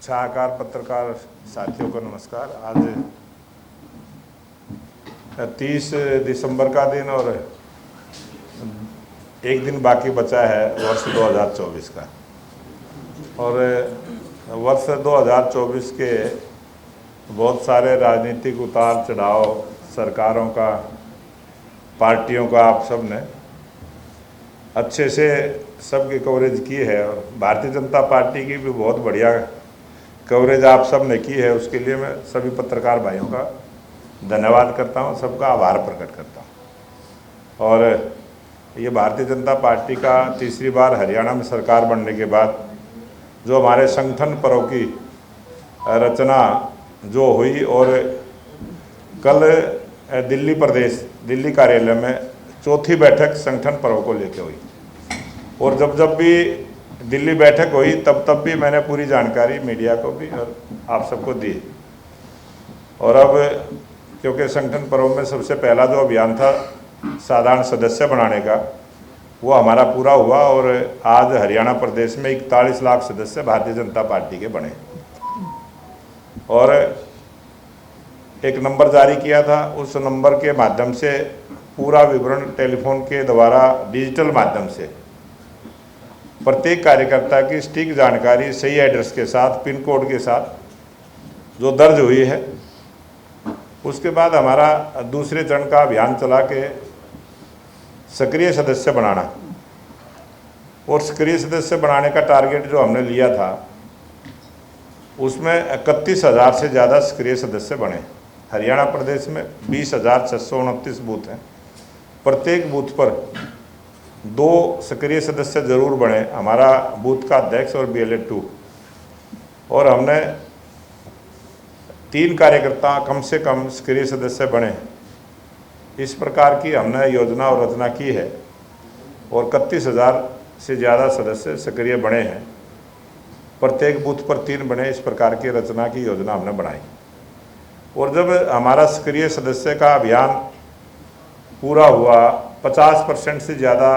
छायाकार पत्रकार साथियों को नमस्कार। आज 30 दिसंबर का दिन और एक दिन बाकी बचा है वर्ष 2024 का। और वर्ष 2024 के बहुत सारे राजनीतिक उतार चढ़ाव, सरकारों का, पार्टियों का आप सब ने अच्छे से सबकी कवरेज की है। और भारतीय जनता पार्टी की भी बहुत बढ़िया कवरेज आप सब ने की है। उसके लिए मैं सभी पत्रकार भाइयों का धन्यवाद करता हूं, सबका आभार प्रकट करता हूं। और ये भारतीय जनता पार्टी का तीसरी बार हरियाणा में सरकार बनने के बाद जो हमारे संगठन पर्व की रचना जो हुई, और कल दिल्ली कार्यालय में चौथी बैठक संगठन पर्व को लेकर हुई। और जब भी दिल्ली बैठक हुई तब भी मैंने पूरी जानकारी मीडिया को भी और आप सबको दी। और अब क्योंकि संगठन पर्व में सबसे पहला जो अभियान था साधारण सदस्य बनाने का, वो हमारा पूरा हुआ और आज हरियाणा प्रदेश में 41 लाख सदस्य भारतीय जनता पार्टी के बने। और एक नंबर जारी किया था, उस नंबर के माध्यम से पूरा विवरण टेलीफोन के द्वारा डिजिटल माध्यम से प्रत्येक कार्यकर्ता की सटीक जानकारी सही एड्रेस के साथ, पिन कोड के साथ जो दर्ज हुई है। उसके बाद हमारा दूसरे चरण का अभियान चला के सक्रिय सदस्य बनाना। और सक्रिय सदस्य बनाने का टारगेट जो हमने लिया था उसमें 31,000 से ज़्यादा सक्रिय सदस्य बने। हरियाणा प्रदेश में 20,629 बूथ हैं। प्रत्येक बूथ पर 2 सक्रिय सदस्य जरूर बने, हमारा बूथ का अध्यक्ष और BLA 2। और हमने 3 कार्यकर्ता कम से कम सक्रिय सदस्य बने, इस प्रकार की हमने योजना और रचना की है। और 31,000 से ज़्यादा सदस्य सक्रिय बने हैं, प्रत्येक बूथ पर 3 बने, इस प्रकार की रचना की योजना हमने बनाई। और जब हमारा सक्रिय सदस्य का अभियान पूरा हुआ, 50% से ज़्यादा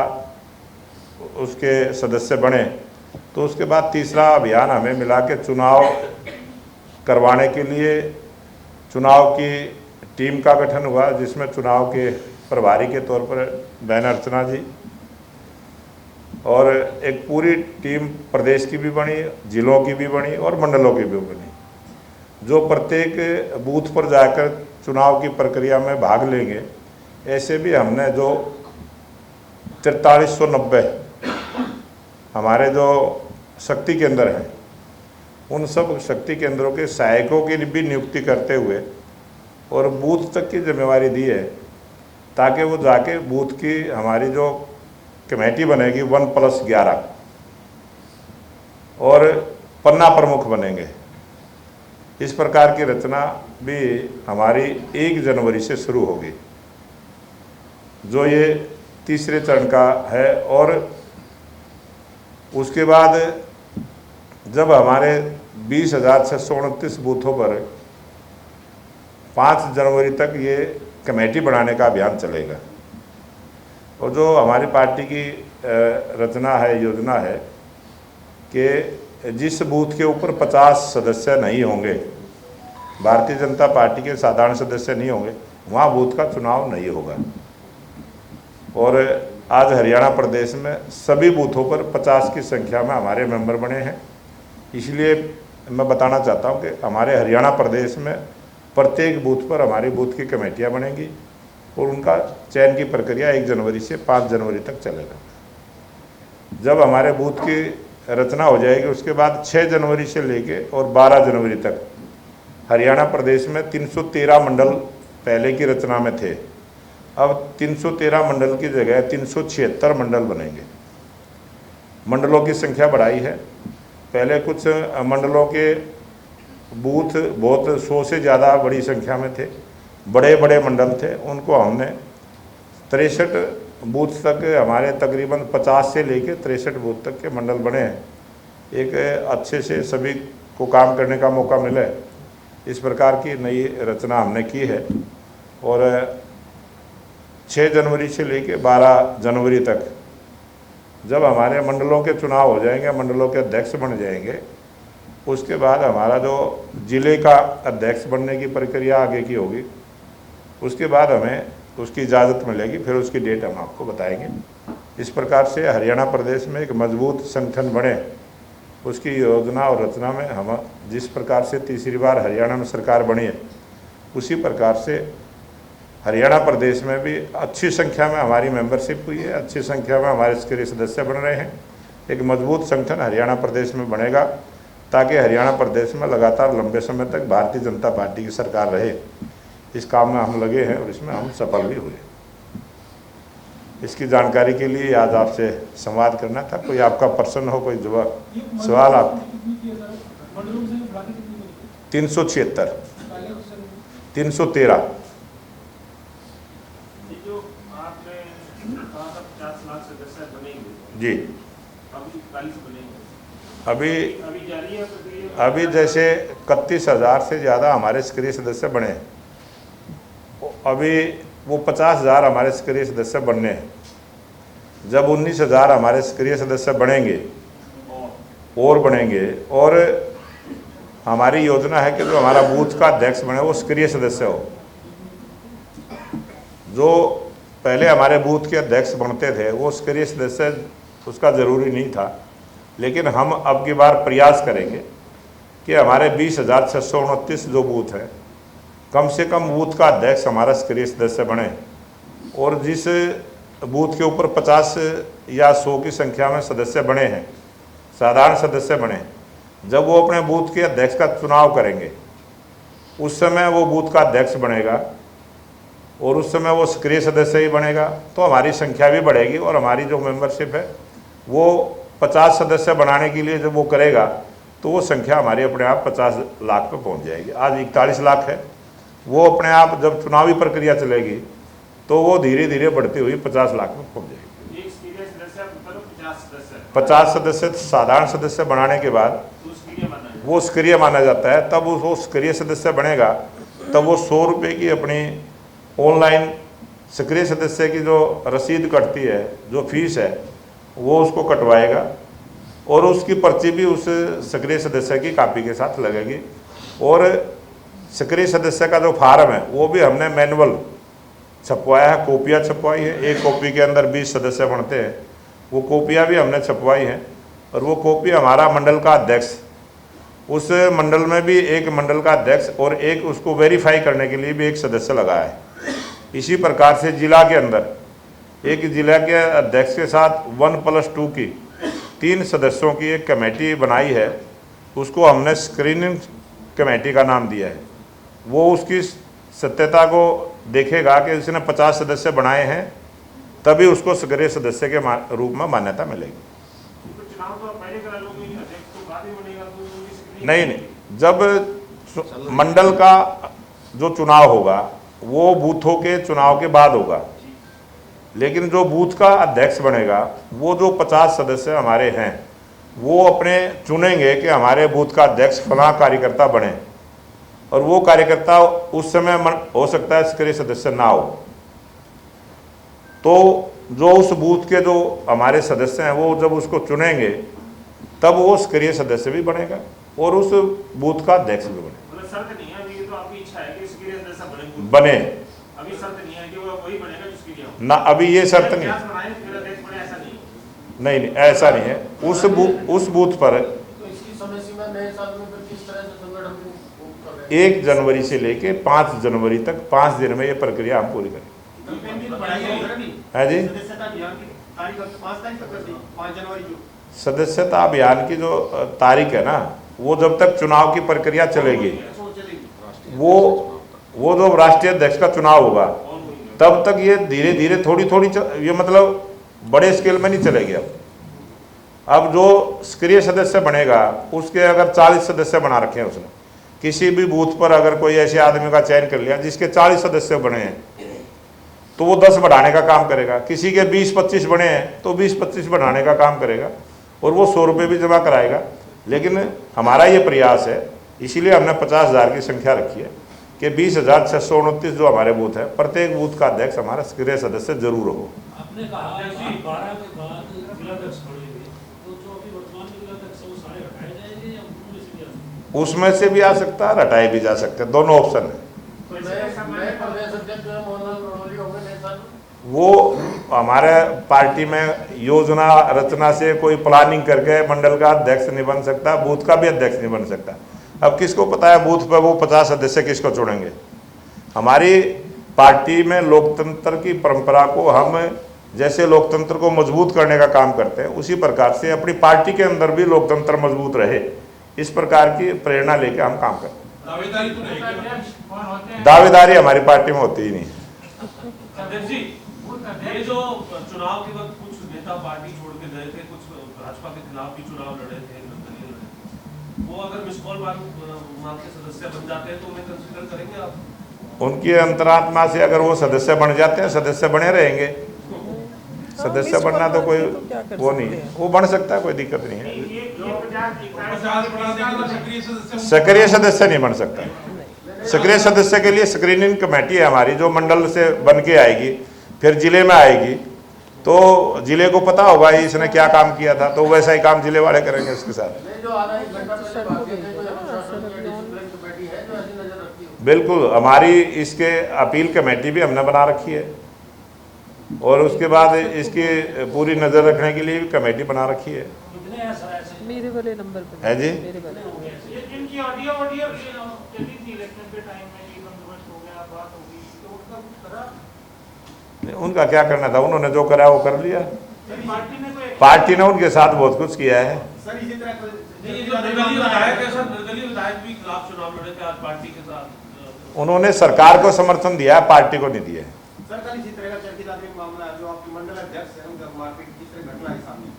उसके सदस्य बने, तो उसके बाद तीसरा अभियान हमें मिला के चुनाव करवाने के लिए चुनाव की टीम का गठन हुआ, जिसमें चुनाव के प्रभारी के तौर पर बहन अर्चना जी और एक पूरी टीम प्रदेश की भी बनी, जिलों की भी बनी और मंडलों की भी बनी, जो प्रत्येक बूथ पर जाकर चुनाव की प्रक्रिया में भाग लेंगे। ऐसे भी हमने जो 4390 हमारे जो शक्ति केंद्र हैं, उन सब शक्ति केंद्रों के सहायकों की भी नियुक्ति करते हुए और बूथ तक की जिम्मेवारी दी है, ताकि वो जाके बूथ की हमारी जो कमेटी बनेगी 1+11 और पन्ना प्रमुख बनेंगे। इस प्रकार की रचना भी हमारी 1 जनवरी से शुरू होगी, जो ये तीसरे चरण का है। और उसके बाद जब हमारे 20,629 बूथों पर 5 जनवरी तक ये कमेटी बनाने का अभियान चलेगा। और जो हमारी पार्टी की रचना है, योजना है कि जिस बूथ के ऊपर 50 सदस्य नहीं होंगे, भारतीय जनता पार्टी के साधारण सदस्य नहीं होंगे, वहाँ बूथ का चुनाव नहीं होगा। और आज हरियाणा प्रदेश में सभी बूथों पर 50 की संख्या में हमारे मेंबर बने हैं। इसलिए मैं बताना चाहता हूँ कि हमारे हरियाणा प्रदेश में प्रत्येक बूथ पर हमारी बूथ की कमेटियाँ बनेंगी और उनका चयन की प्रक्रिया 1 जनवरी से 5 जनवरी तक चलेगा। जब हमारे बूथ की रचना हो जाएगी, उसके बाद 6 जनवरी से लेके और 12 जनवरी तक हरियाणा प्रदेश में 313 मंडल पहले की रचना में थे। अब 313 मंडल की जगह 376 मंडल बनेंगे। मंडलों की संख्या बढ़ाई है। पहले कुछ मंडलों के बूथ बहुत 100 से ज़्यादा बड़ी संख्या में थे, बड़े बड़े मंडल थे, उनको हमने 63 बूथ तक, हमारे तकरीबन 50 से लेके 63 बूथ तक के मंडल बने हैं। एक अच्छे से सभी को काम करने का मौका मिले, इस प्रकार की नई रचना हमने की है। और 6 जनवरी से लेके 12 जनवरी तक जब हमारे मंडलों के चुनाव हो जाएंगे, मंडलों के अध्यक्ष बन जाएंगे, उसके बाद हमारा जो ज़िले का अध्यक्ष बनने की प्रक्रिया आगे की होगी, उसके बाद हमें उसकी इजाज़त मिलेगी, फिर उसकी डेट हम आपको बताएंगे। इस प्रकार से हरियाणा प्रदेश में एक मजबूत संगठन बने, उसकी योजना और रचना में हम जिस प्रकार से तीसरी बार हरियाणा में सरकार बनी है, उसी प्रकार से हरियाणा प्रदेश में भी अच्छी संख्या में हमारी मेंबरशिप हुई है, अच्छी संख्या में हमारे सक्रिय सदस्य बन रहे हैं। एक मजबूत संगठन हरियाणा प्रदेश में बनेगा ताकि हरियाणा प्रदेश में लगातार लंबे समय तक भारतीय जनता पार्टी की सरकार रहे। इस काम में हम लगे हैं और इसमें हम सफल भी हुए। इसकी जानकारी के लिए आज आपसे संवाद करना था। कोई आपका प्रश्न हो, कोई जवाब सवाल आप 376 313 जी। अभी जैसे 31,000 से ज़्यादा हमारे सक्रिय सदस्य बने हैं, अभी वो 50,000 हमारे सक्रिय सदस्य बनने हैं। जब 19,000 हमारे सक्रिय सदस्य बनेंगे और बनेंगे, और हमारी योजना है कि जो हमारा बूथ का अध्यक्ष बने वो सक्रिय सदस्य हो। जो पहले हमारे बूथ के अध्यक्ष बनते थे वो सक्रिय सदस्य, उसका ज़रूरी नहीं था, लेकिन हम अब की बार प्रयास करेंगे कि हमारे 20,629 जो बूथ हैं, कम से कम बूथ का अध्यक्ष हमारा सक्रिय सदस्य बने, और जिस बूथ के ऊपर 50 या 100 की संख्या में सदस्य बने हैं, साधारण सदस्य बने, जब वो अपने बूथ के अध्यक्ष का चुनाव करेंगे उस समय वो बूथ का अध्यक्ष बनेगा और उस समय वो सक्रिय सदस्य ही बनेगा, तो हमारी संख्या भी बढ़ेगी और हमारी जो मेंबरशिप है वो 50 सदस्य बनाने के लिए जब वो करेगा तो वो संख्या हमारी अपने आप 50 लाख पर पहुंच जाएगी। आज 41 लाख है, वो अपने आप जब चुनावी प्रक्रिया चलेगी तो वो धीरे धीरे बढ़ती हुई 50 लाख में पहुंच जाएगी। 50 सदस्य साधारण सदस्य बनाने के बाद वो सक्रिय माना जाता है। तब वो सक्रिय सदस्य बनेगा तब वो 100 रुपये की अपनी ऑनलाइन सक्रिय सदस्य की जो रसीद कटती है, जो फीस है, वो उसको कटवाएगा और उसकी पर्ची भी उस सक्रिय सदस्य की कॉपी के साथ लगेगी। और सक्रिय सदस्य का जो फार्म है वो भी हमने मैनुअल छपवाया है, कॉपियाँ छपवाई है। एक कॉपी के अंदर 20 सदस्य बनते हैं, वो कॉपियाँ भी हमने छपवाई हैं। और वो कॉपी हमारा मंडल का अध्यक्ष, उस मंडल में भी एक मंडल का अध्यक्ष और एक उसको वेरीफाई करने के लिए भी एक सदस्य लगाया है। इसी प्रकार से जिला के अंदर एक जिला के अध्यक्ष के साथ 1+2 की 3 सदस्यों की एक कमेटी बनाई है, उसको हमने स्क्रीनिंग कमेटी का नाम दिया है। वो उसकी सत्यता को देखेगा कि उसने 50 सदस्य बनाए हैं, तभी उसको सक्रिय सदस्य के रूप में मान्यता मिलेगी। नहीं, जब मंडल का जो चुनाव होगा वो बूथों के चुनाव के बाद होगा, लेकिन जो बूथ का अध्यक्ष बनेगा वो जो 50 सदस्य हमारे हैं वो अपने चुनेंगे कि हमारे बूथ का अध्यक्ष फलां कार्यकर्ता बने, और वो कार्यकर्ता उस समय हो सकता है सक्रिय सदस्य ना हो। तो जो उस बूथ के जो हमारे सदस्य हैं वो जब उसको चुनेंगे तब वो सक्रिय सदस्य भी बनेगा और उस बूथ का अध्यक्ष भी बने। शर्त नहीं है, अभी तो आपकी इच्छा है कि सक्रिय सदस्य बने। अभी शर्त नहीं है कि वो वही बनेगा जो सक्रिय हो ना, अभी ये शर्त नहीं, नहीं ऐसा नहीं है। उस बूथ पर तो इसकी समय सीमा नए साल में किस तरह से संगठन कर रहे हैं? 1 जनवरी से लेके 5 जनवरी तक 5 दिन में ये प्रक्रिया हम पूरी करेंगे। है जी, सदस्यता अभियान की जो तारीख है ना, वो जब तक चुनाव की प्रक्रिया चलेगी, वो जो राष्ट्रीय अध्यक्ष का चुनाव होगा तब तक ये धीरे धीरे थोड़ी ये मतलब बड़े स्केल में नहीं चलेगी। अब जो सक्रिय सदस्य बनेगा उसके अगर 40 सदस्य बना रखे हैं उसने, किसी भी बूथ पर अगर कोई ऐसे आदमी का चयन कर लिया जिसके 40 सदस्य बने हैं तो वो 10 बढ़ाने का काम करेगा। किसी के 20-25 बने हैं तो 20-25 बढ़ाने का काम करेगा और वो 100 रुपये भी जमा कराएगा। लेकिन हमारा ये प्रयास है, इसीलिए हमने 50,000 की संख्या रखी है कि 20,629 जो हमारे बूथ है, प्रत्येक बूथ का अध्यक्ष हमारा सक्रिय सदस्य जरूर हो। आपने कहा कि 12 के बाद जिलाध्यक्ष बढ़ेंगे, तो जो अभी वर्तमान में जिलाध्यक्ष वो सारे हटाए जाएंगे या उनमें से उसमें से भी आ सकता है, हटाए भी जा सकते हैं, दोनों ऑप्शन है। तो नए इसके साथ नए प्रदेश अध्यक्ष जो है मोहनलाल रोहतगी होंगे नए साल में। वो हमारे पार्टी में योजना रचना से कोई प्लानिंग करके मंडल का अध्यक्ष नहीं बन सकता, बूथ का भी अध्यक्ष नहीं बन सकता। अब किसको पता है बूथ पर वो 50 सदस्य किसको चुनेंगे। हमारी पार्टी में लोकतंत्र की परंपरा को हम जैसे लोकतंत्र को मजबूत करने का काम करते हैं, उसी प्रकार से अपनी पार्टी के अंदर भी लोकतंत्र मजबूत रहे, इस प्रकार की प्रेरणा लेके हम काम करते हैं। दावेदारी तो नहीं है। अध्यक्ष कौन होते हैं? दावेदारी हमारी पार्टी में होती ही नहीं। अध्यक्ष जी, ये जो चुनाव के वक्त कुछ नेता पार्टी छोड़ के गए थे, कुछ भाजपा के खिलाफ भी चुनाव लड़े थे, निर्दलीय लड़े, वो अगर मिस कॉल मांग के सदस्य बन जाते हैं तो उन्हें कंसीडर करेंगे आप? उनकी अंतरात्मा से अगर वो सदस्य बन जाते हैं, सदस्य बने रहेंगे। सदस्य बनना तो कोई वो नहीं है, वो बन सकता है, कोई दिक्कत नहीं है। ये 50 बना देंगे तो सक्रिय सदस्य सक्रिय सदस्य नहीं बन सकता। सक्रिय सदस्य के लिए स्क्रीनिंग कमेटी है हमारी, जो मंडल से बन के आएगी, फिर जिले में आएगी, तो जिले को पता होगा इसने क्या काम किया था, तो वैसा ही काम जिले वाले करेंगे उसके साथ। नहीं, जो आधा एक घंटा पहले भागे थे, कोई अनुशासन या डिसिप्लिन कमेटी है जो ऐसी नजर रखती हो? बिल्कुल, हमारी इसके अपील कमेटी भी हमने बना रखी है, और उसके बाद इसकी पूरी नज़र रखने के लिए भी कमेटी बना रखी है। मेरे वाले नंबर पे है जी। मेरे वाले ये इनकी ऑडियो चली थी इलेक्शन के टाइम में, ये बंदोबस्त हो गया, बात होगी, तो उनका कुछ करा? उनका क्या करना था, उन्होंने जो करा वो कर लिया। पार्टी ने कोई पार्टी ने उनके साथ बहुत कुछ किया है। सर इसी तरह ये जो निर्दलीय विधायक है सर, निर्दलीय विधायक भी खिलाफ चुनाव लड़े थे आज पार्टी के साथ। उन्होंने सरकार को समर्थन दिया है, पार्टी को नहीं दिया है। सर कल इसी तरह का चर्चित आदमी मामला है, जो आपके मंडल अध्यक्ष है उनका मारपीट की तरह घटना है सामने,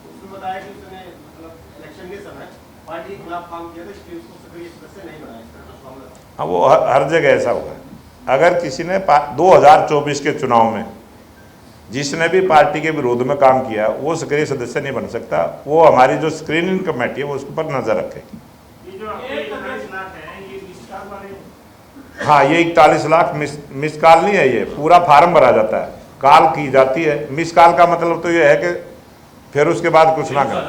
उसने बताया कि उसने मतलब इलेक्शन के समय पार्टी के खिलाफ काम किया था, इसलिए उसको सक्रिय सदस्य नहीं बनाया, इस तरह का मामला था। हाँ, वो हर जगह ऐसा होगा। अगर किसी ने 2024 के चुनाव में जिसने भी पार्टी के विरोध में काम किया, वो सक्रिय सदस्य नहीं बन सकता। वो हमारी जो स्क्रीनिंग कमेटी है वो उसके ऊपर नजर रखेगी। ये जो आपके 41 लाख है, ये विस्तार वाले हाँ, ये 41 लाख मिस कॉल नहीं है, ये पूरा फार्म भरा जाता है, कॉल की जाती है। मिस कॉल का मतलब तो ये है कि फिर उसके बाद कुछ ना कर,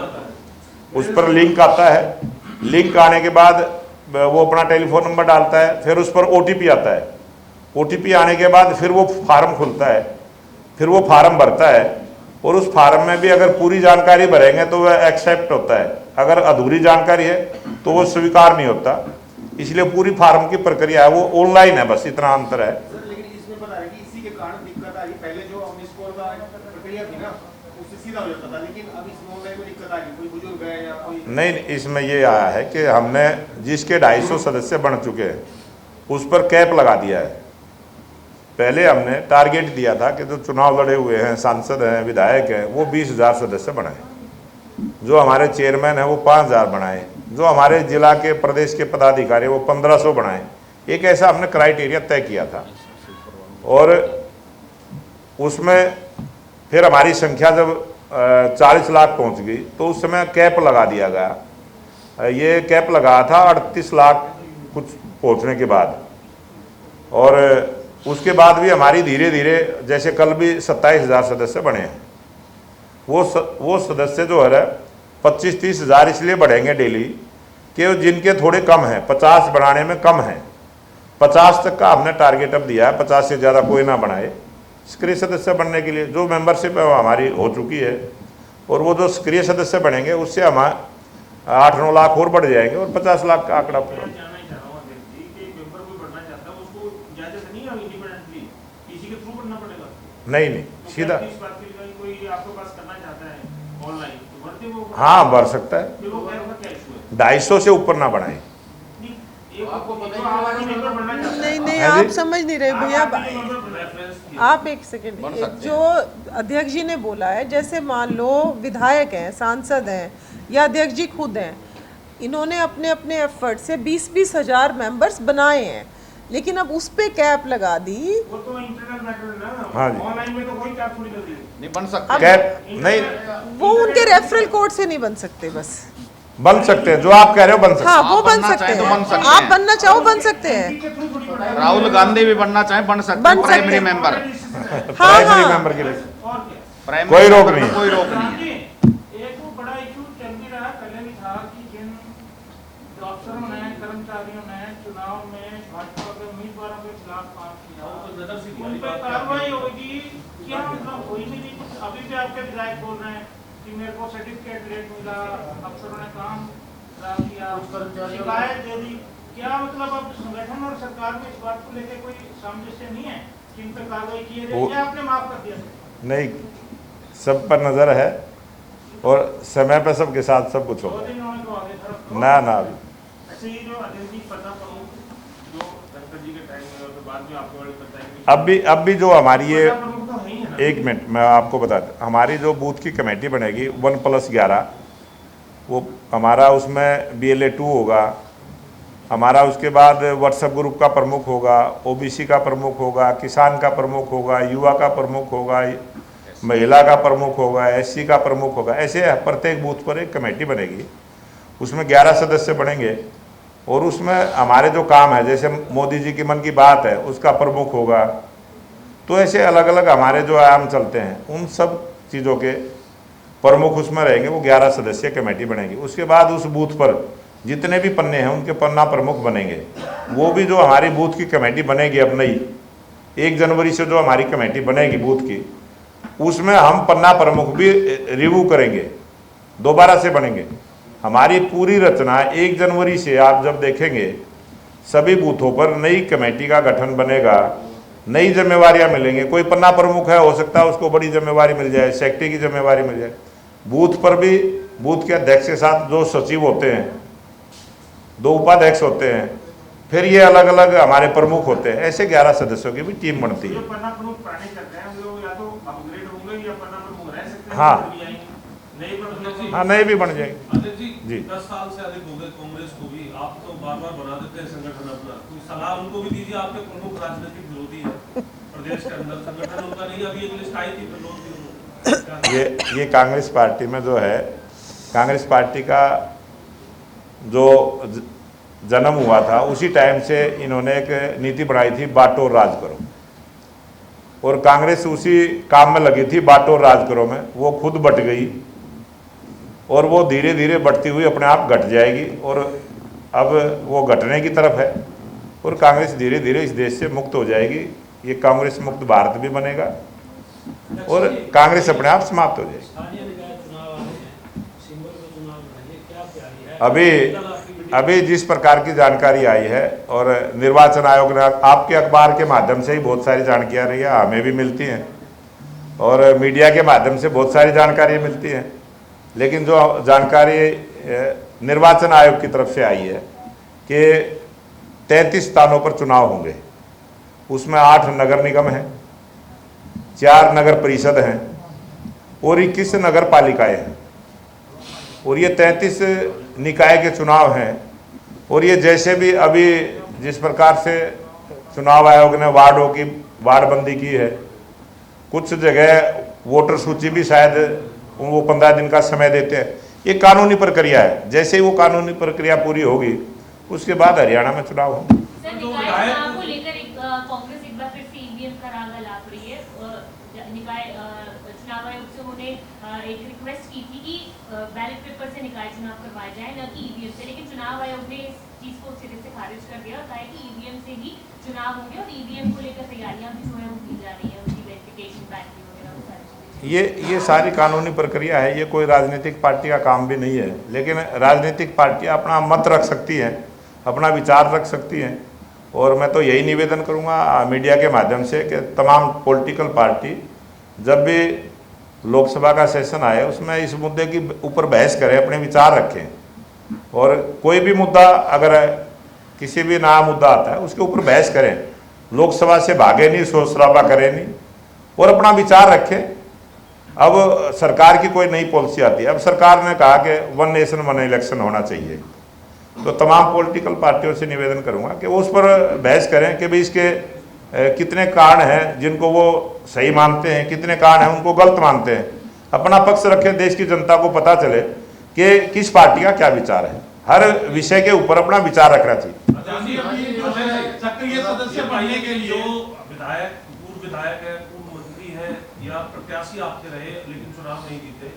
उस पर लिंक आता है, लिंक आने के बाद वो अपना टेलीफोन नंबर डालता है, फिर उस पर OTP आता है, OTP आने के बाद फिर वो फार्म खुलता है, फिर वो फार्म भरता है, और उस फार्म में भी अगर पूरी जानकारी भरेंगे तो वह एक्सेप्ट होता है, अगर अधूरी जानकारी है तो वो स्वीकार नहीं होता। इसलिए पूरी फार्म की प्रक्रिया है वो ऑनलाइन है, बस इतना अंतर है। सर लेकिन इसमें बता रहे कि इसी के कारण दिक्कत आ रही, पहले जो मिस कॉल का प्रक्रिया थी ना उससे सीधा हो जाता था, लेकिन अब इसमें ऑनलाइन में दिक्कत आ रही, कोई बुजुर्ग है या कोई नहीं, इसमें ये आया है कि हमने जिसके 250 सदस्य बन चुके हैं उस पर कैप लगा दिया है। पहले हमने टारगेट दिया था कि जो चुनाव लड़े हुए हैं, सांसद हैं, विधायक हैं, वो 20,000 सदस्य बनाए, जो हमारे चेयरमैन हैं वो 5,000 बनाए, जो हमारे जिला के प्रदेश के पदाधिकारी वो 1,500 बनाए। एक ऐसा हमने क्राइटेरिया तय किया था, और उसमें फिर हमारी संख्या जब 40 लाख पहुंच गई तो उस समय कैप लगा दिया गया। ये कैप लगा था 38 लाख कुछ पहुंचने के बाद, और उसके बाद भी हमारी धीरे धीरे, जैसे कल भी 27,000 सदस्य बने हैं, वो सदस्य जो है 25-30 हज़ार इसलिए बढ़ेंगे डेली कि जिनके थोड़े कम हैं, 50 बनाने में कम है, 50 तक का हमने टारगेट अब दिया है, 50 से ज़्यादा कोई ना बनाए सक्रिय सदस्य बनने के लिए। जो मेंबरशिप है वो हमारी हो चुकी है, और वो जो सक्रिय सदस्य बनेंगे उससे हम 8-9 लाख और बढ़ जाएंगे, और 50 लाख का आंकड़ा पूरा। जानना ही चाह रहा हूँ अध्यक्ष जी कि मेंबर कोई बढ़ना चाहता है उसको इजाजत नहीं है इंडिपेंडेंटली, किसी के थ्रू बढ़ना पड़ेगा? नहीं, सीधा। इस बात के लिए कोई आपके पास करना चाहता है ऑनलाइन तो बढ़ते वो, हाँ, बढ़ सकता है। फिर वो क्या इशू है? 250 से ऊपर ना बढ़ाए। आपको पता है आवाज़ी मेंबर बनना चाहता है, नहीं नहीं, है आप जी? समझ नहीं रहे भैया। रेफरेंस आप एक सेकंड, जो अध्यक्ष जी ने बोला है, जैसे मान लो विधायक हैं, सांसद हैं, या अध्यक्ष जी खुद हैं, इन्होंने अपने अपने एफर्ट से 20-20 हज़ार मेंबर्स बनाए हैं, लेकिन अब उस पे कैप लगा दी। वो तो इंटरनल मैटर है ना। हाँ जी। ऑनलाइन में तो कोई कैप थोड़ी कर दी नहीं बन सकता। कैप नहीं वो उनके रेफरल कोड से नहीं बन सकते, बस। बन सकते हैं, जो आप कह रहे हो बन सकते हाँ, हैं। वो बन बनना सकते चाहे तो हैं, बन सकते आप हैं। बनना चाहो बन सकते हैं। के थ्रू थोड़ी बढ़ना है। राहुल गांधी भी बनना चाहे बन सकते बन हैं, सकते प्राइमरी हैं। मेंबर। हाँ, प्राइमरी हाँ। मेंबर के लिए और क्या? प्राइमरी कोई रोक मेंबर नहीं। में कोई रोक नहीं है। एक वो बड़ा इशू चल भी रहा, पहले भी था कि जिन डॉक्टरों ने कर्मचारियों ने चुनाव में भाजपा के उम्मीदवारों के खिलाफ काम किया, वो तो नजर से उन पर कार्रवाई होगी क्या? मतलब हो ही नहीं रही कुछ। अभी भी आपके विधायक बोल रहे हैं कि मेरे को सर्टिफिकेट लेट मिला, अफसरों ने काम खराब किया, शिकायत दे दी। क्या मतलब अब संगठन और सरकार में इस बात को लेकर कोई सामंजस्य नहीं है कि इन पर कार्रवाई की जाए, या आपने माफ कर दिया? नहीं, सब पर नज़र है और समय पर सबके साथ सब कुछ होगा। ना ऐसे ही जो अध्यक्ष जी पता प्रमुख जो धनखड़ जी के टाइम में और बाद में आपको बताया अब भी जो हमारी ये प्रमुख तो है ही है ना। एक मिनट मैं आपको बता दूं, हमारी जो बूथ की कमेटी बनेगी 1+11, वो हमारा उसमें BLA 2 होगा, हमारा उसके बाद व्हाट्सएप ग्रुप का प्रमुख होगा, OBC का प्रमुख होगा, किसान का प्रमुख होगा, युवा का प्रमुख होगा, महिला का प्रमुख होगा, SC का प्रमुख होगा। ऐसे प्रत्येक बूथ पर एक कमेटी बनेगी, उसमें 11 सदस्य बनेंगे और उसमें हमारे जो काम है, जैसे मोदी जी की मन की बात है, उसका प्रमुख होगा। तो ऐसे अलग अलग हमारे जो आयाम चलते हैं, उन सब चीज़ों के प्रमुख उसमें रहेंगे। वो 11 सदस्यीय कमेटी बनेगी। उसके बाद उस बूथ पर जितने भी पन्ने हैं उनके पन्ना प्रमुख बनेंगे। वो भी जो हमारी बूथ की कमेटी बनेगी अब नई 1 जनवरी से जो हमारी कमेटी बनेगी बूथ की, उसमें हम पन्ना प्रमुख भी रिव्यू करेंगे, दोबारा से बनेंगे। हमारी पूरी रचना 1 जनवरी से आप जब देखेंगे सभी बूथों पर नई कमेटी का गठन बनेगा, नई जिम्मेवारियां मिलेंगे। कोई पन्ना प्रमुख है, हो सकता है उसको बड़ी जिम्मेवारी मिल जाए, सेक्रेटरी की जिम्मेवारी मिल जाए। बूथ पर भी बूथ के अध्यक्ष के साथ जो सचिव होते हैं, 2 उपाध्यक्ष होते हैं, फिर ये अलग अलग हमारे प्रमुख होते हैं। ऐसे 11 सदस्यों की भी टीम बनती है। जो पन्ना प्रमुख पुराने करते हैं वो या तो अपग्रेड होंगे या पन्ना प्रमुख रह सकते हैं। हाँ। हाँ, नए भी बन जाएंगे। अध्यक्ष जी। जी 10 साल से अधिक हो गए कांग्रेस को भी, आप तो बार बार बना देते हैं संगठन अपना, कोई सलाह उनको भी दीजिए। आपके प्रमुख राजनीतिक विरोधी है प्रदेश के अंदर, संगठन उनका नहीं। अभी एक लिस्ट आई थी विरोध की। ये कांग्रेस पार्टी में जो है, कांग्रेस पार्टी का जो जन्म हुआ था उसी टाइम से इन्होंने एक नीति बनाई थी, बांटो और राज करो। और कांग्रेस उसी काम में लगी थी, बांटो और राज करो में। वो खुद बट गई और वो धीरे धीरे बढ़ती हुई अपने आप घट जाएगी और अब वो घटने की तरफ है और कांग्रेस धीरे धीरे इस देश से मुक्त हो जाएगी। ये कांग्रेस मुक्त भारत भी बनेगा और कांग्रेस अपने आप समाप्त हो जाएगी। अभी जिस प्रकार की जानकारी आई है और निर्वाचन आयोग ने, आपके अखबार के माध्यम से ही बहुत सारी जानकारियाँ हमें भी मिलती हैं और मीडिया के माध्यम से बहुत सारी जानकारियाँ मिलती हैं, लेकिन जो जानकारी निर्वाचन आयोग की तरफ से आई है कि 33 स्थानों पर चुनाव होंगे, उसमें 8 नगर निगम हैं, 4 नगर परिषद हैं और 21 नगर पालिकाएँ हैं। और ये 33 निकाय के चुनाव हैं और ये जैसे भी अभी जिस प्रकार से चुनाव आयोग ने वार्डों की वार्डबंदी की है, कुछ जगह वोटर सूची भी शायद वो 15 दिन का समय देते हैं। ये कानूनी प्रक्रिया है। जैसे ही वो कानूनी प्रक्रिया पूरी होगी उसके बाद हरियाणा में चुनाव होंगे। सर, निकाय चुनाव को लेकर कांग्रेस एक बार फिर से ईवीएम का राग लाप रही है। निकाय चुनाव आयोग से उन्होंने एक रिक्वेस्ट की थी कि बैलेट पेपर से निकाय चुनाव करवाए जाए, न कि ईवीएम से, लेकिन चुनाव आयोग ने इस चीज को सिरे से खारिज कर दिया और कहा कि ईवीएम से ही चुनाव होंगे और ईवीएम को लेकर तैयारियां भी जो है वो की जा रही है, उनकी वेरिफिकेशन बैंकिंग वगैरह वो सारी। ये सारी कानूनी प्रक्रिया है। ये कोई राजनीतिक पार्टी का काम भी नहीं है, लेकिन राजनीतिक पार्टियां अपना मत रख सकती हैं, अपना विचार रख सकती हैं। और मैं तो यही निवेदन करूंगा मीडिया के माध्यम से कि तमाम पॉलिटिकल पार्टी जब भी लोकसभा का सेशन आए उसमें इस मुद्दे की ऊपर बहस करें, अपने विचार रखें और कोई भी मुद्दा अगर किसी भी नया मुद्दा आता है उसके ऊपर बहस करें। लोकसभा से भागे नहीं, शोर शराबा करें नहीं और अपना विचार रखें। अब सरकार की कोई नई पॉलिसी आती है, अब सरकार ने कहा कि 1 नेशन 1 इलेक्शन होना चाहिए, तो तमाम पॉलिटिकल पार्टियों से निवेदन करूंगा कि वो उस पर बहस करें कि भाई इसके कितने कारण हैं जिनको वो सही मानते हैं, कितने कारण हैं उनको गलत मानते हैं। अपना पक्ष रखें, देश की जनता को पता चले कि किस पार्टी का क्या विचार है। हर विषय के ऊपर अपना विचार रखना चाहिए। सक्रिय सदस्य बनने के लिए विधायक, पूर्व विधायक है, पूर्व मंत्री है या प्रत्याशी आपके रहे लेकिन चुनाव नहीं जीते,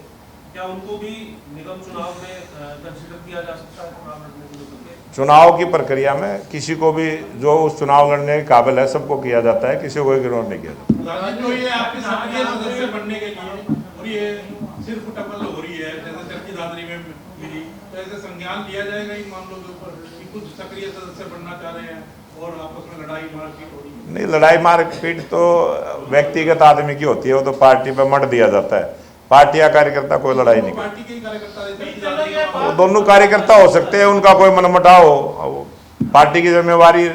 क्या उनको भी निगम चुनाव में कंसीडर किया जा सकता है चुनाव लड़ने के लिए? चुनाव की प्रक्रिया में किसी को भी जो उस चुनाव लड़ने के काबिल है सबको किया जाता है, किसी को इग्नोर नहीं किया जाता। जो ये आपके सक्रिय सदस्य बनने के लिए और ये सिर्फ टपल हो रही है, जैसे चरखी दादरी में मिली, तो ऐसे संज्ञान लिया जाएगा इन मामलों के ऊपर कि कुछ सक्रिय सदस्य बनना चाह रहे हैं और आपस में लड़ाई मारपीट हो रही है? नहीं, लड़ाई मारपीट तो व्यक्तिगत आदमी की होती है, वो तो पार्टी पे मत दिया जाता है। पार्टी या कार्यकर्ता कोई लड़ाई नहीं करता। पार्टी के ही कार्यकर्ता चरखी दादरी का वो दोनों कार्यकर्ता हो सकते हैं, उनका कोई मनमुटाव हो, पार्टी की जिम्मेवारी है,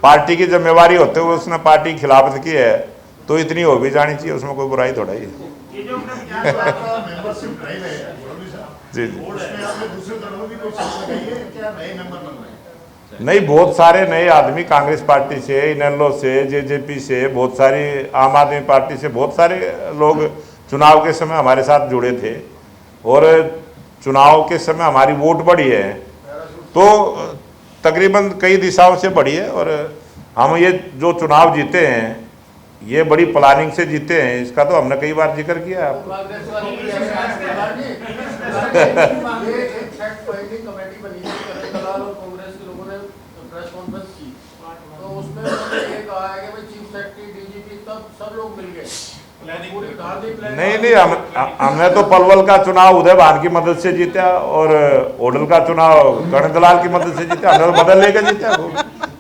पार्टी की जिम्मेवारी होते हुए उसने पार्टी की खिलाफत की है तो इतनी हो भी जानी चाहिए, उसमें कोई बुराई थोड़ा ही है। ये जो अपने मेंबरशिप ड्राइव है जी जी, उसमें आपने दूसरे दलों की कोई शर्त लगाई है क्या नए मेंबर बन रहे हैं? नहीं, बहुत सारे नए आदमी कांग्रेस पार्टी से, इनेलो से, जेजेपी से, बहुत सारी आम आदमी पार्टी से, बहुत सारे लोग चुनाव के समय हमारे साथ जुड़े थे और चुनाव के समय हमारी वोट बढ़ी है तो तकरीबन कई दिशाओं से बढ़ी है। और हम ये जो चुनाव जीते हैं ये बड़ी प्लानिंग से जीते हैं, इसका तो हमने कई बार जिक्र किया है आपको। कमेटी बनी थी दलाल और कांग्रेस के लोगों ने प्रेस कॉन्फ्रेंस की तो उसमें उन्होंने ये कहा है कि भाई चीफ सेक्रेटरी, डीजीपी सब लोग मिल गए। नहीं, हमने तो पलवल का चुनाव उदय भान की मदद से जीता और ओडल का चुनाव कर्ण दलाल की मदद से जीता। हमने तो मदद लेके जीता,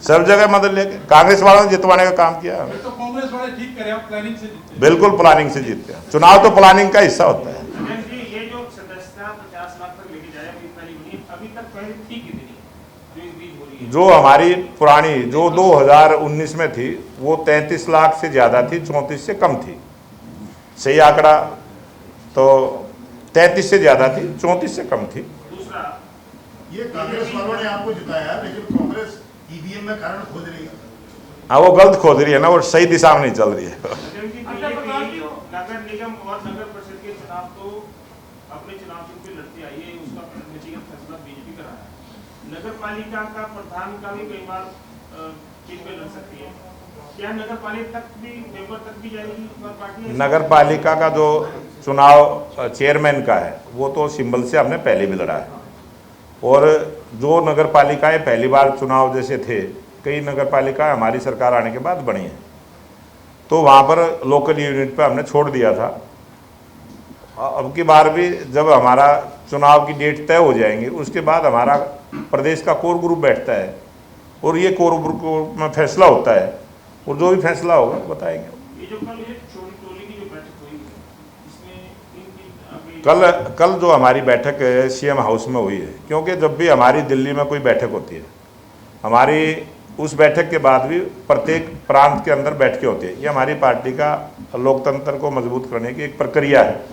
सब जगह मदद लेके। कांग्रेस वालों ने जितवाने का काम किया। तो कांग्रेस वाले ठीक करे, आप प्लानिंग से जीते। बिल्कुल प्लानिंग से जीतते हैं, चुनाव तो प्लानिंग का हिस्सा होता है। ये जो सदस्यता 50 लाख तक लेके जाए अभी तक पहले थी कितनी जो इस बीच हो रही है? जो हमारी पुरानी जो 2019 में थी वो 33 लाख से ज्यादा थी, 34 से कम थी। सही आंकड़ा तो 33 से ज्यादा थी, 34 से कम थी। दूसरा, ये कांग्रेस वालों ने आपको जिताया लेकिन कांग्रेस ईवीएम में कारण खोज रही है। हाँ, वो गलत खोज रही है ना, वो सही दिशा में नहीं चल रही है। नगर निगम और नगर परिषद के चुनाव तो अपने चुनाव से लड़ती आई है, उसका व्यक्तिगत फैसला बीजेपी कर रहा है। नगर पालिका का प्रधान का भी कई बार चीज में लड़ सकती है, क्या नगर पालिका तक भी मेंबर तक भी जाएगी पार्टी? नगर पालिका का जो चुनाव चेयरमैन का है वो तो सिंबल से हमने पहले भी लड़ा है और जो नगर पालिकाएं पहली बार चुनाव जैसे थे, कई नगर पालिकाएं हमारी सरकार आने के बाद बनी हैं तो वहाँ पर लोकल यूनिट पे हमने छोड़ दिया था। अब की बार भी जब हमारा चुनाव की डेट तय हो जाएंगी उसके बाद हमारा प्रदेश का कोर ग्रुप बैठता है और ये कोर ग्रुप में फैसला होता है और जो भी फैसला होगा बताएंगे। ये जो कल ये छोटी टोली की जो बैठक हुई इसमें कल जो हमारी बैठक है सीएम हाउस में हुई है, क्योंकि जब भी हमारी दिल्ली में कोई बैठक होती है हमारी उस बैठक के बाद भी प्रत्येक प्रांत के अंदर बैठकें होती है। ये हमारी पार्टी का लोकतंत्र को मजबूत करने की एक प्रक्रिया है।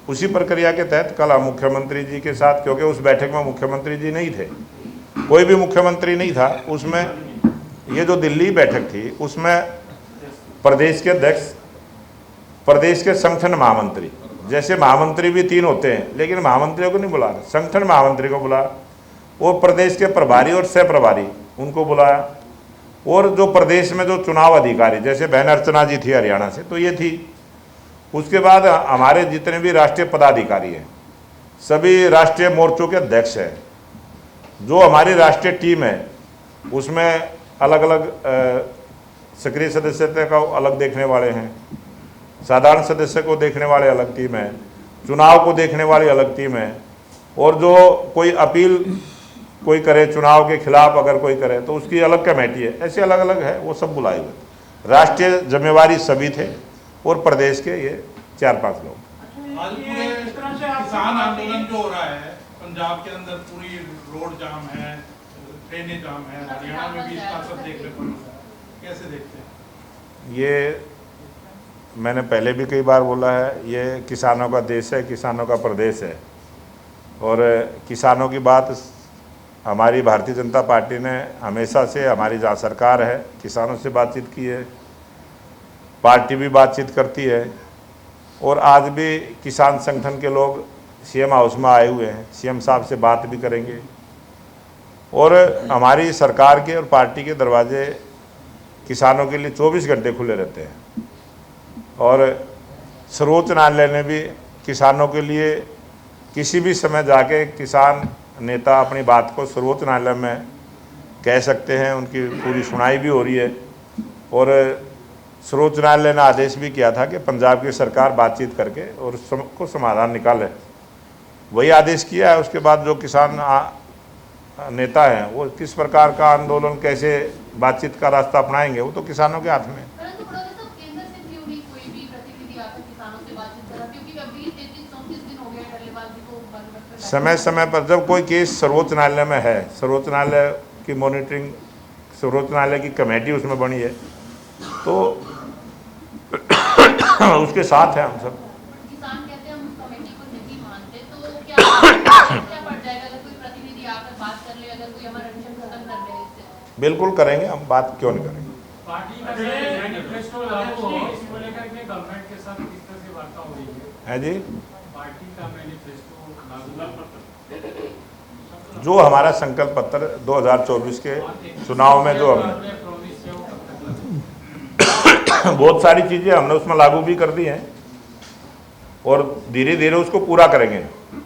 उसी प्रक्रिया के तहत कल हम मुख्यमंत्री जी के साथ, क्योंकि उस बैठक में मुख्यमंत्री जी नहीं थे, कोई भी मुख्यमंत्री नहीं था उसमें, ये जो दिल्ली बैठक थी उसमें प्रदेश के अध्यक्ष, प्रदेश के संगठन महामंत्री, जैसे महामंत्री भी 3 होते हैं लेकिन महामंत्रियों को नहीं बुला, संगठन महामंत्री को बुला और प्रदेश के प्रभारी और सह प्रभारी उनको बुलाया और जो प्रदेश में जो चुनाव अधिकारी जैसे बहन अर्चना जी थी हरियाणा से तो ये थी। उसके बाद हमारे जितने भी राष्ट्रीय पदाधिकारी हैं सभी राष्ट्रीय मोर्चों के अध्यक्ष हैं। जो हमारी राष्ट्रीय टीम है उसमें अलग अलग सक्रिय सदस्यता का अलग देखने वाले हैं, साधारण सदस्य को देखने वाले अलग टीम है, चुनाव को देखने वाली अलग टीम है और जो कोई अपील कोई करे चुनाव के खिलाफ अगर कोई करे तो उसकी अलग कमेटी है। ऐसे अलग अलग है, वो सब बुलाए हुए थे। राष्ट्रीय जिम्मेवारी सभी थे और प्रदेश के ये 4-5 लोग। आज पूरे किसान आंदोलन जो हो रहा है पंजाब के अंदर, पूरी रोड जाम है, ट्रेनें जाम है, हरियाणा में भी इसका असर देखने को मिल रहा है, कैसे देखते हैं? ये मैंने पहले भी कई बार बोला है, ये किसानों का देश है, किसानों का प्रदेश है और किसानों की बात हमारी भारतीय जनता पार्टी ने हमेशा से, हमारी जहाँ सरकार है किसानों से बातचीत की है, पार्टी भी बातचीत करती है और आज भी किसान संगठन के लोग सीएम हाउस में आए हुए हैं, सीएम साहब से बात भी करेंगे और हमारी सरकार के और पार्टी के दरवाजे किसानों के लिए 24 घंटे खुले रहते हैं और सर्वोच्च न्यायालय ने भी किसानों के लिए किसी भी समय जाके किसान नेता अपनी बात को सर्वोच्च न्यायालय में कह सकते हैं, उनकी पूरी सुनवाई भी हो रही है। और सर्वोच्च न्यायालय ने आदेश भी किया था कि पंजाब की सरकार बातचीत करके और को समाधान निकाले, वही आदेश किया है। उसके बाद जो किसान नेता हैं वो किस प्रकार का आंदोलन, कैसे बातचीत का रास्ता अपनाएंगे, वो तो किसानों के हाथ में है। परंतु प्रोफेसर केंद्र से क्यों नहीं कोई भी प्रतिनिधि आकर किसानों से बातचीत कर रहा, क्योंकि अभी 33-34 दिन हो गए टल्लेवाल जी को बंद रखकर। समय समय पर जब कोई केस सर्वोच्च न्यायालय में है, सर्वोच्च न्यायालय की मॉनिटरिंग, सर्वोच्च न्यायालय की कमेटी उसमें बनी है, तो उसके साथ है हम सब। किसान कहते हैं हम उस कमेटी को नहीं मानते, तो क्या पड़ जाएगा अगर कोई प्रतिनिधि आकर बात कर ले, अगर कोई हमारा अनशन खत्म कर ले इससे? बिल्कुल करेंगे, हम बात क्यों नहीं करेंगे। पार्टी का मैनिफेस्टो लागू हो, इसको लेकर के गवर्नमेंट के साथ किस तरह से वार्ता हो रही है जी? पार्टी का मैनिफेस्टो लागू, जो हमारा संकल्प पत्र 2024 के चुनाव में जो हमने बहुत सारी चीज़ें हमने उसमें लागू भी कर दी हैं और धीरे धीरे उसको पूरा करेंगे।